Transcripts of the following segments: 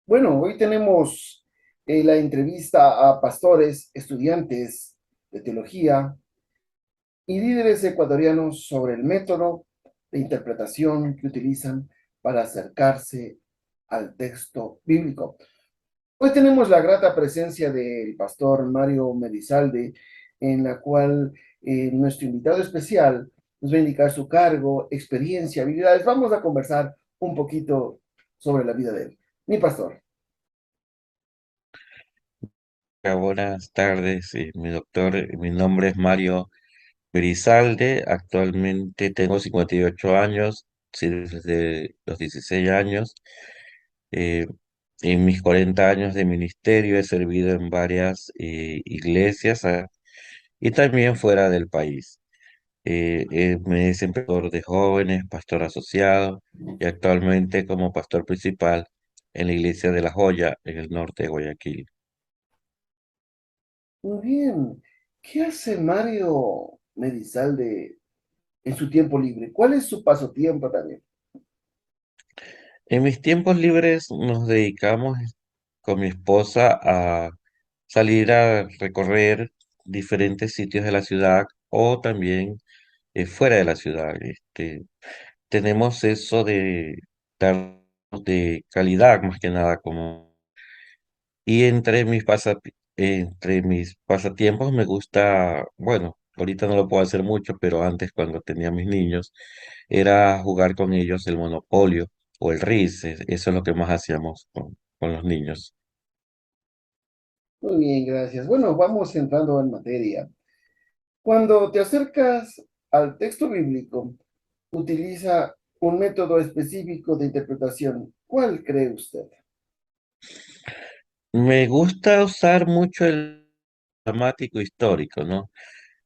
Bueno, hoy tenemos la entrevista a pastores, estudiantes de teología y líderes ecuatorianos sobre el método de interpretación que utilizan para acercarse al texto bíblico. Hoy tenemos la grata presencia del pastor Mario Medizalde, en la cual nuestro invitado especial nos va a indicar su cargo, experiencia, habilidades. Vamos a conversar un poquito sobre la vida de él. Mi pastor. Buenas tardes, mi doctor. Mi nombre es Mario Berizalde. Actualmente tengo 58 años, sí, desde los 16 años. Eh, en mis 40 años de ministerio he servido en varias iglesias y también fuera del país. Me he desempeñado de jóvenes, pastor asociado y actualmente como pastor principal en la iglesia de La Joya, en el norte de Guayaquil. Muy bien. ¿Qué hace Mario Medizalde en su tiempo libre? ¿Cuál es su pasatiempo también? En mis tiempos libres nos dedicamos con mi esposa a salir a recorrer diferentes sitios de la ciudad o también fuera de la ciudad. Tenemos eso de dar de calidad más que nada como y entre mis pasatiempos me gusta, bueno, ahorita no lo puedo hacer mucho, pero antes cuando tenía mis niños era jugar con ellos el Monopolio o el RIS. Eso es lo que más hacíamos con los niños. Muy bien, gracias. Bueno, vamos entrando en materia. Cuando te acercas al texto bíblico, utiliza un método específico de interpretación. ¿Cuál cree usted? Me gusta usar mucho el dramático histórico, ¿no?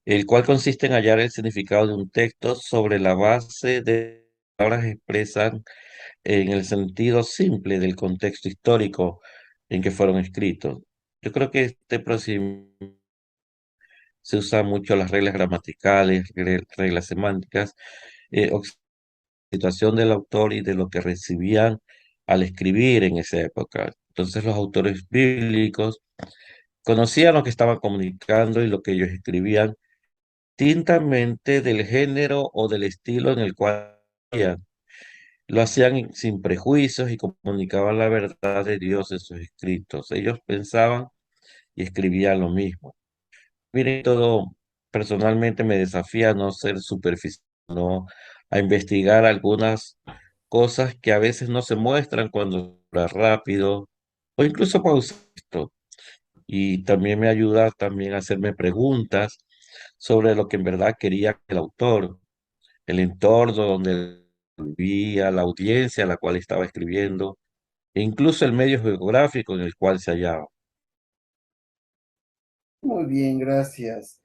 El cual consiste en hallar el significado de un texto sobre la base de palabras expresan en el sentido simple del contexto histórico en que fueron escritos. Yo creo que este procedimiento se usa mucho las reglas gramaticales, reglas semánticas, situación del autor y de lo que recibían al escribir en esa época. Entonces los autores bíblicos conocían lo que estaban comunicando y lo que ellos escribían, tintamente del género o del estilo en el cual escribían. Lo hacían sin prejuicios y comunicaban la verdad de Dios en sus escritos. Ellos pensaban y escribían lo mismo. Miren, todo personalmente me desafía a no ser superficial, ¿no? A investigar algunas cosas que a veces no se muestran cuando habla rápido o incluso pausar esto. Y también me ayuda también a hacerme preguntas sobre lo que en verdad quería el autor, el entorno donde vivía, la audiencia a la cual estaba escribiendo, e incluso el medio geográfico en el cual se hallaba. Muy bien, gracias.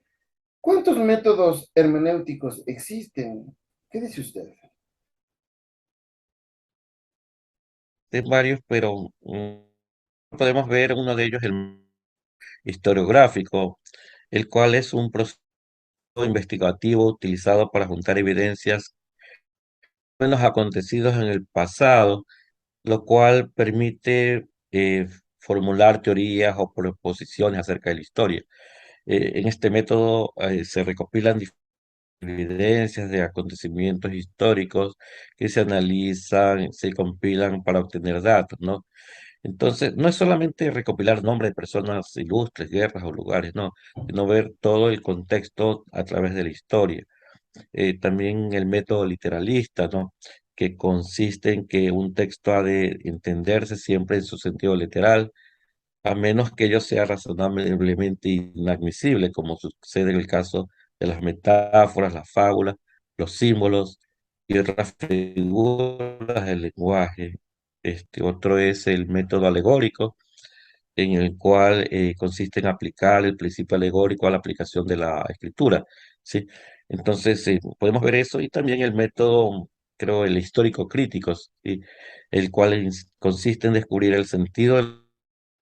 ¿Cuántos métodos hermenéuticos existen? ¿Qué dice usted? De varios, pero podemos ver uno de ellos, el historiográfico, el cual es un proceso investigativo utilizado para juntar evidencias de los acontecidos en el pasado, lo cual permite formular teorías o proposiciones acerca de la historia. En este método se recopilan evidencias de acontecimientos históricos que se analizan, se compilan para obtener datos, ¿no? Entonces, no es solamente recopilar nombres de personas ilustres, guerras o lugares, no, sino ver todo el contexto a través de la historia. También el método literalista, ¿no? Que consiste en que un texto ha de entenderse siempre en su sentido literal, a menos que ello sea razonablemente inadmisible, como sucede en el caso de las metáforas, las fábulas, los símbolos y otras figuras del lenguaje. Otro es el método alegórico, en el cual consiste en aplicar el principio alegórico a la aplicación de la escritura, ¿sí? Entonces, podemos ver eso y también el método, creo, el histórico crítico, ¿sí? El cual consiste en descubrir el sentido de los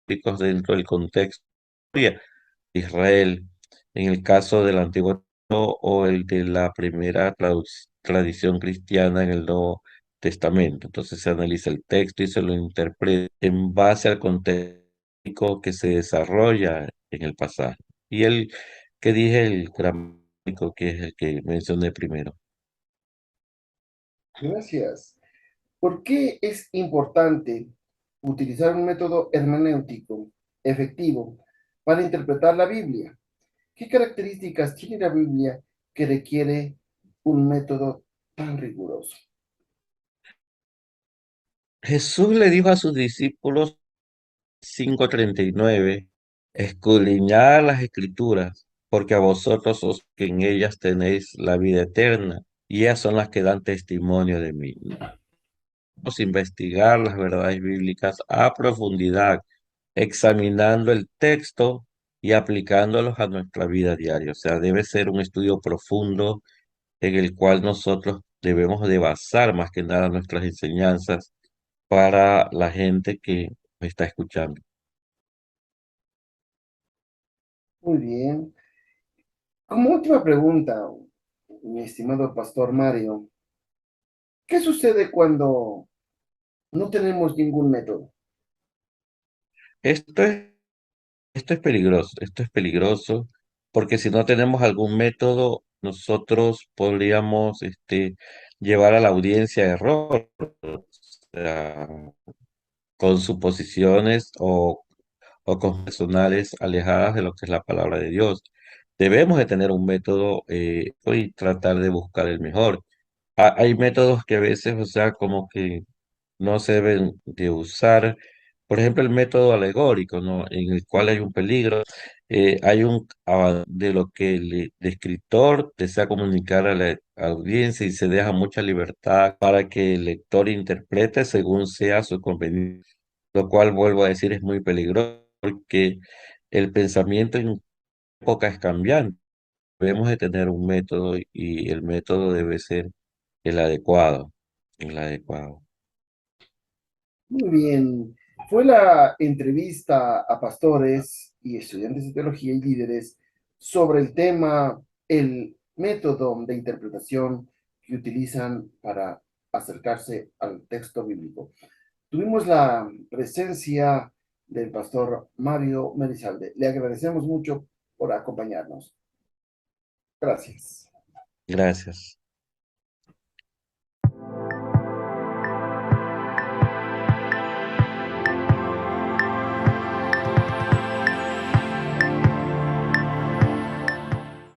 históricos dentro del contexto de Israel, en el caso del Antiguo Testamento o el de la primera tradición cristiana en el Nuevo Testamento. Entonces se analiza el texto y se lo interpreta en base al contexto que se desarrolla en el pasaje. Y el que dije, el gramático, que es el que mencioné primero. Gracias. ¿Por qué es importante utilizar un método hermenéutico efectivo para interpretar la Biblia? ¿Qué características tiene la Biblia que requiere un método tan riguroso? Jesús le dijo a sus discípulos 5:39, escudriñad las escrituras, porque a vosotros os que en ellas tenéis la vida eterna, y ellas son las que dan testimonio de mí. Vamos a investigar las verdades bíblicas a profundidad, examinando el texto y aplicándolos a nuestra vida diaria. O sea, debe ser un estudio profundo en el cual nosotros debemos de basar más que nada nuestras enseñanzas para la gente que me está escuchando. Muy bien. Como última pregunta, mi estimado pastor Mario, ¿qué sucede cuando no tenemos ningún método? Esto es, esto es peligroso, porque si no tenemos algún método, nosotros podríamos llevar a la audiencia a error, o sea, con suposiciones o con personales alejadas de lo que es la palabra de Dios. Debemos de tener un método y tratar de buscar el mejor. Hay métodos que a veces, o sea, como que no se deben de usar. Por ejemplo, el método alegórico, ¿no? En el cual hay un peligro, hay de lo que el escritor desea comunicar a la audiencia y se deja mucha libertad para que el lector interprete según sea su conveniencia, lo cual, vuelvo a decir, es muy peligroso porque el pensamiento en época es cambiante. Debemos de tener un método y el método debe ser el adecuado, el adecuado. Muy bien. Fue la entrevista a pastores y estudiantes de teología y líderes sobre el tema, el método de interpretación que utilizan para acercarse al texto bíblico. Tuvimos la presencia del pastor Mario Merizalde. Le agradecemos mucho por acompañarnos. Gracias. Gracias.